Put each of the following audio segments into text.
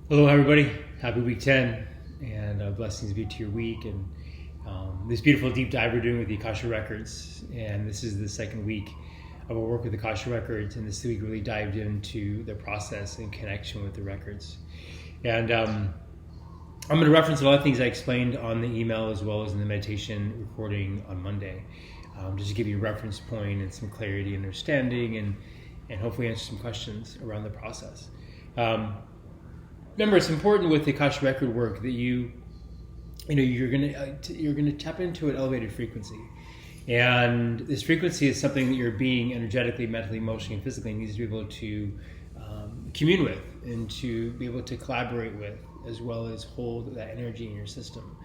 Hello, everybody. Happy week 10, and blessings be to your week. And this beautiful deep dive we're doing with the Akashic Records, and this is the second week of our work with the Akashic Records. And this week really dived into the process and connection with the records. And I'm going to reference a lot of things I explained on the email as well as in the meditation recording on Monday, just to give you a reference point and some clarity and understanding, and hopefully answer some questions around the process. Remember, it's important with the Akashic record work that you're gonna tap into an elevated frequency, and this frequency is something that your being energetically, mentally, emotionally, and physically needs to be able to commune with and to be able to collaborate with, as well as hold that energy in your system.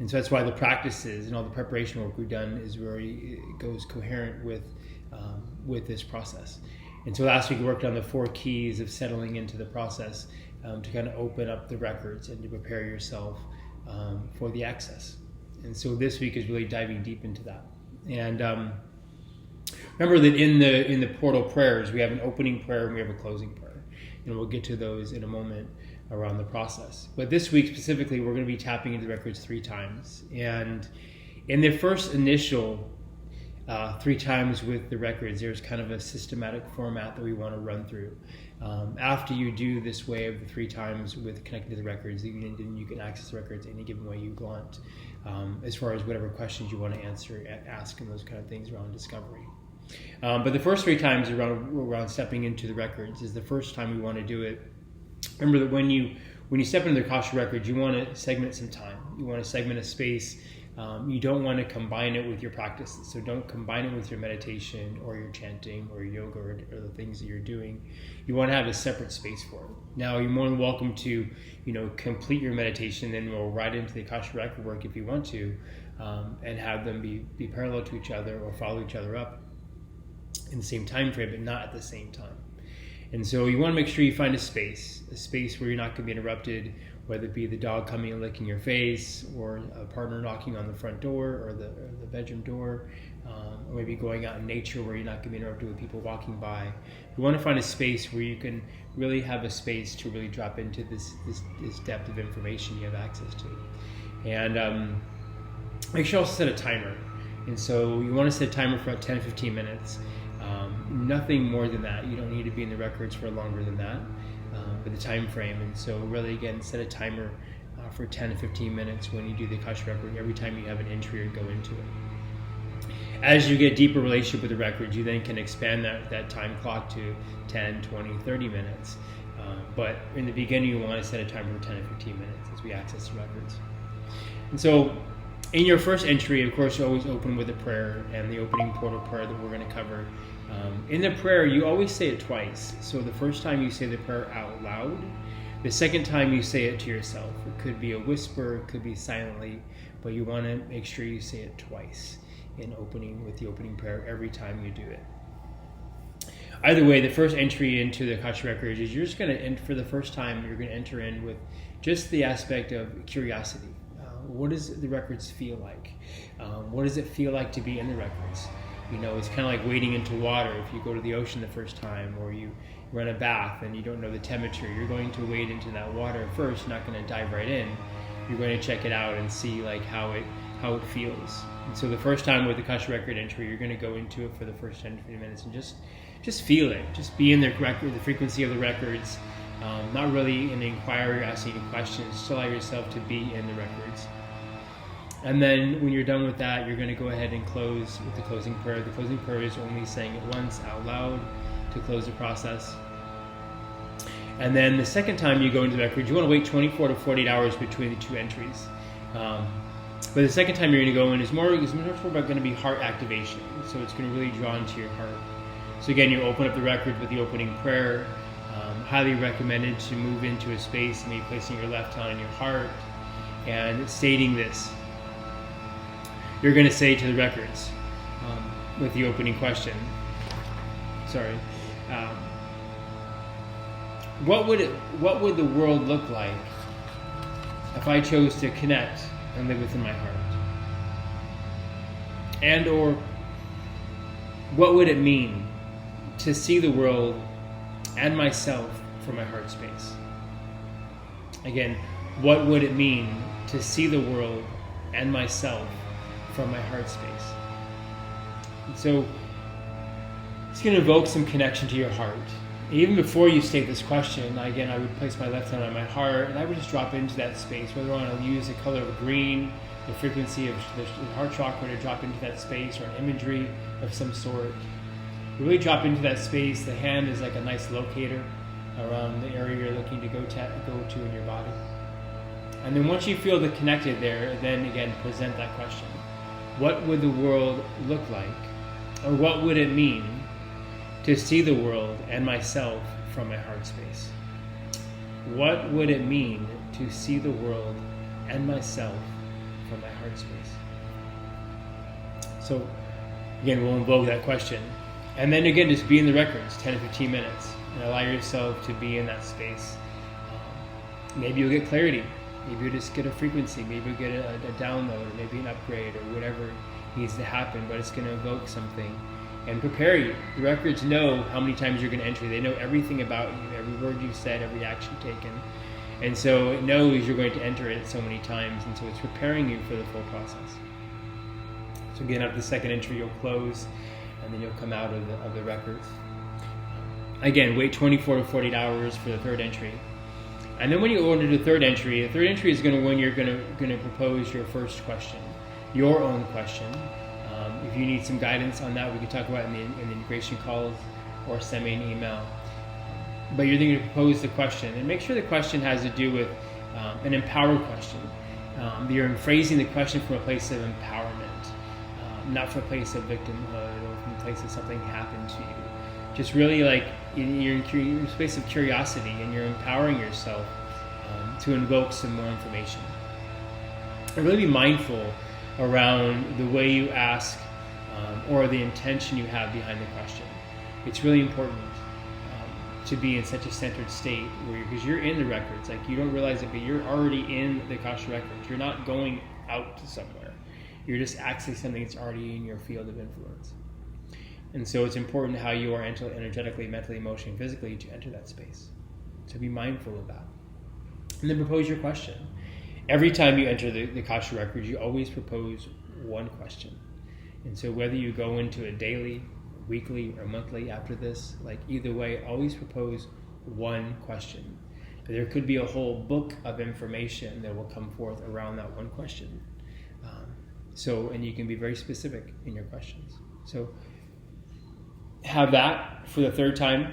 And so that's why the practices and all the preparation work we've done is very it goes coherent with this process. And so last week we worked on the 4 keys of settling into the process. To kind of open up the records and to prepare yourself for the access. And so this week is really diving deep into that. And remember that in the portal prayers, we have an opening prayer and we have a closing prayer. And we'll get to those in a moment around the process. But this week specifically, we're going to be tapping into the records 3 times. And in the first initial 3 times with the records, there's kind of a systematic format that we want to run through. After you do this way of the 3 times with connecting to the records, then you can access the records any given way you want, as far as whatever questions you want to answer, ask, and those kind of things around discovery. But the first 3 times around stepping into the records is the first time we want to do it. Remember that when you step into the Akashic records, you want to segment some time. You want to segment a space. You don't want to combine it with your practices. So don't combine it with your meditation or your chanting or your yoga or the things that you're doing. You want to have a separate space for it. Now, you're more than welcome to, complete your meditation, then roll right into the Akashic record work if you want to, and have them be parallel to each other or follow each other up in the same time frame, but not at the same time. And so you want to make sure you find a space where you're not going to be interrupted, whether it be the dog coming and licking your face, or a partner knocking on the front door or the bedroom door, or maybe going out in nature where you're not going to be interrupted with people walking by. You want to find a space where you can really have a space to really drop into this depth of information you have access to. And make sure you also set a timer. And so you want to set a timer for about 10 to 15 minutes. Nothing more than that. You don't need to be in the records for longer than that, with the time frame. And so really, again, set a timer for 10 to 15 minutes when you do the Akashic record, every time you have an entry or go into it. As you get deeper relationship with the records, you then can expand that time clock to 10, 20, 30 minutes. But in the beginning, you want to set a timer for 10 to 15 minutes as we access the records. And so in your first entry, of course, you always open with a prayer and the opening portal prayer that we're going to cover. In the prayer, you always say it twice. So the first time you say the prayer out loud, the second time you say it to yourself. It could be a whisper, it could be silently, but you want to make sure you say it twice in opening with the opening prayer every time you do it. Either way, the first entry into the Akashic records is you're just going to, for the first time, you're going to enter in with just the aspect of curiosity. What does the records feel like? What does it feel like to be in the records? It's kind of like wading into water. If you go to the ocean the first time, or you run a bath and you don't know the temperature, you're going to wade into that water first. You're not going to dive right in. You're going to check it out and see how it feels. And so the first time with the Akashic record entry, you're going to go into it for the first 10 to 15 minutes and just feel it. Just be in the frequency of the records. Not really an inquiry or asking any questions. Just allow yourself to be in the records. And then when you're done with that, you're going to go ahead and close with the closing prayer. The closing prayer is only saying it once out loud to close the process. And then the second time you go into the records, you want to wait 24 to 48 hours between the 2 entries. But the second time you're going to go in is much more about going to be heart activation. So it's going to really draw into your heart. So again, you open up the record with the opening prayer. Highly recommended to move into a space, maybe placing your left hand on your heart and stating this. You're going to say to the records with the opening question. What would the world look like if I chose to connect and live within my heart? And or what would it mean to see the world and myself from my heart space? Again, what would it mean to see the world and myself from my heart space? And so it's going to evoke some connection to your heart. Even before you state this question, again, I would place my left hand on my heart and I would just drop into that space, whether I want to use the color of green, the frequency of the heart chakra to drop into that space, or an imagery of some sort. Really drop into that space. The hand is like a nice locator around the area you're looking to go to in your body. And then once you feel the connected there, then again, present that question. What would the world look like? Or what would it mean to see the world and myself from my heart space? What would it mean to see the world and myself from my heart space? So again, we'll invoke that question. And then again, just be in the records, 10 to 15 minutes, and allow yourself to be in that space. Maybe you'll get clarity. Maybe you'll just get a frequency. Maybe you'll get a download, or maybe an upgrade, or whatever needs to happen, but it's going to evoke something and prepare you. The records know how many times you're going to enter. They know everything about you, every word you said, every action taken. And so it knows you're going to enter it so many times, and so it's preparing you for the full process. So again, after the second entry, you'll close, and then you'll come out of the records. Again, wait 24 to 48 hours for the third entry. And then when you go into the third entry is going to when you're going to propose your first question, your own question. If you need some guidance on that, we can talk about it in the integration calls, or send me an email. But you're going to propose the question, and make sure the question has to do with an empowered question. You're phrasing the question from a place of empowerment, not from a place of victimhood or from a place of something happened to you. Just really like you're in a space of curiosity, and you're empowering yourself to invoke some more information. And really be mindful around the way you ask or the intention you have behind the question. It's really important to be in such a centered state because you're in the records. Like, you don't realize it, but you're already in the Akashic records. You're not going out to somewhere. You're just accessing something that's already in your field of influence. And so it's important how you are energetically, mentally, emotionally, physically to enter that space. So be mindful of that. And then propose your question. Every time you enter the Akashic records, you always propose one question. And so whether you go into a daily, weekly, or monthly after this, like either way, always propose one question. There could be a whole book of information that will come forth around that one question. And you can be very specific in your questions. So have that for the third time.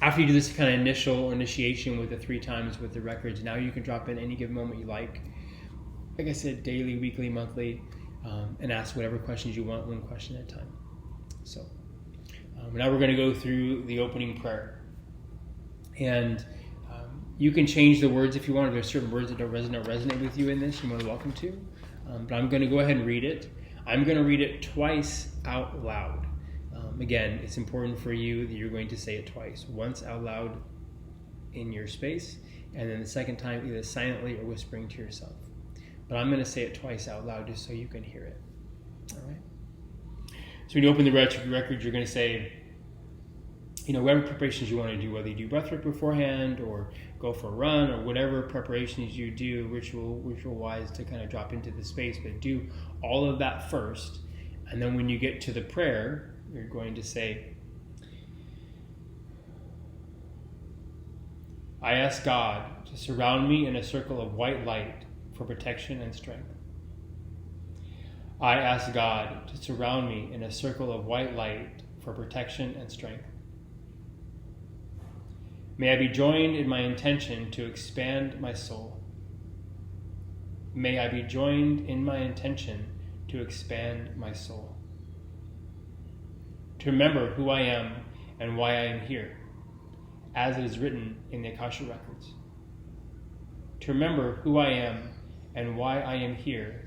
After you do this kind of initial initiation with the 3 times with the records, now you can drop in any given moment you like. Like I said, daily, weekly, monthly, and ask whatever questions you want, one question at a time. So now we're going to go through the opening prayer. And you can change the words if you want. If there's certain words that don't resonate with you in this, you're more than welcome to. But I'm going to go ahead and read it. I'm going to read it twice out loud. Again, it's important for you that you're going to say it twice. Once out loud in your space, and then the second time either silently or whispering to yourself. But I'm going to say it twice out loud just so you can hear it. All right? So when you open the record, you're going to say, whatever preparations you want to do, whether you do breathwork beforehand or go for a run or whatever preparations you do ritual-wise to kind of drop into the space, but do all of that first. And then when you get to the prayer, you're going to say, I ask God to surround me in a circle of white light for protection and strength. I ask God to surround me in a circle of white light for protection and strength. May I be joined in my intention to expand my soul. May I be joined in my intention to expand my soul. To remember who I am and why I am here, as it is written in the Akashic records. To remember who I am and why I am here,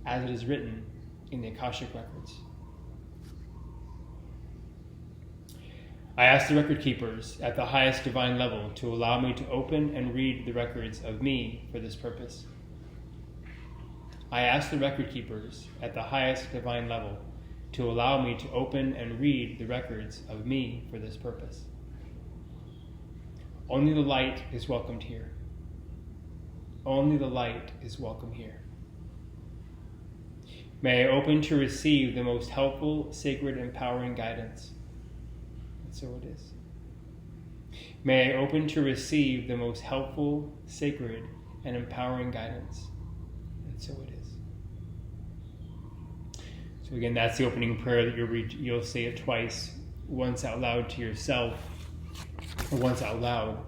as it is written in the Akashic records. I ask the record keepers at the highest divine level to allow me to open and read the records of me for this purpose. I ask the record keepers at the highest divine level to allow me to open and read the records of me for this purpose. Only the light is welcomed here. Only the light is welcome here. May I open to receive the most helpful, sacred, empowering guidance. And so it is. May I open to receive the most helpful, sacred, and empowering guidance. And so it is. So again, that's the opening prayer that you'll say it twice, once out loud to yourself, or once out loud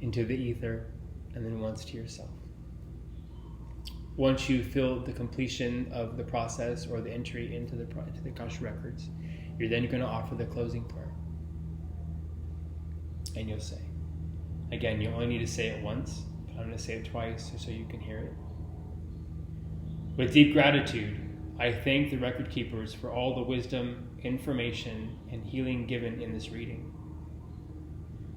into the ether, and then once to yourself. Once you feel the completion of the process or the entry into the Akashic records, you're then going to offer the closing prayer. And you'll say, again, you only need to say it once, but I'm going to say it twice so you can hear it. With deep gratitude, I thank the record keepers for all the wisdom, information, and healing given in this reading.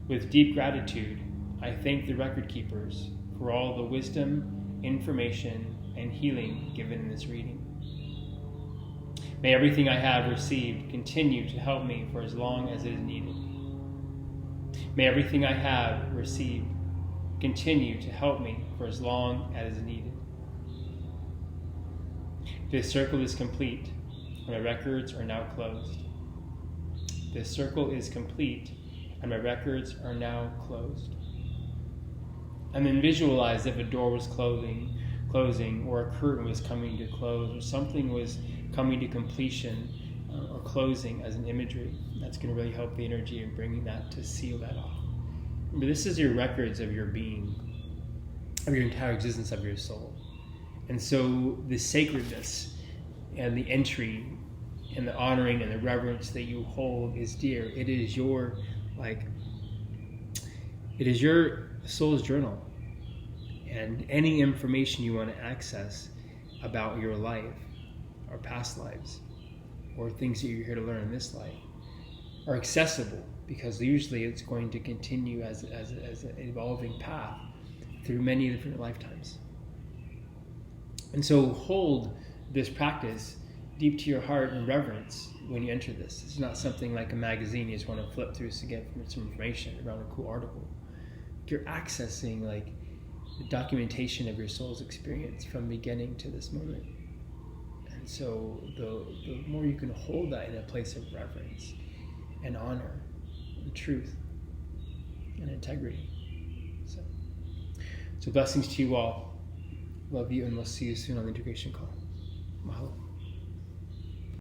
With deep gratitude, I thank the record keepers for all the wisdom, information, and healing given in this reading. May everything I have received continue to help me for as long as it is needed. May everything I have received continue to help me for as long as is needed. This circle is complete, and my records are now closed. This circle is complete, and my records are now closed. And then visualize if a door was closing, or a curtain was coming to close, or something was coming to completion or closing as an imagery. That's going to really help the energy in bringing that to seal that off. Remember, this is your records of your being, of your entire existence, of your soul. And so the sacredness and the entry and the honoring and the reverence that you hold is dear. It is your, it is your soul's journal. And any information you want to access about your life or past lives or things that you're here to learn in this life are accessible, because usually it's going to continue as an evolving path through many different lifetimes. And so hold this practice deep to your heart and reverence when you enter this. It's not something like a magazine you just want to flip through to get some information around a cool article. You're accessing the documentation of your soul's experience from beginning to this moment. And so the more you can hold that in a place of reverence and honor and truth and integrity. So blessings to you all. Love you, and we'll see you soon on the integration call. Mahalo.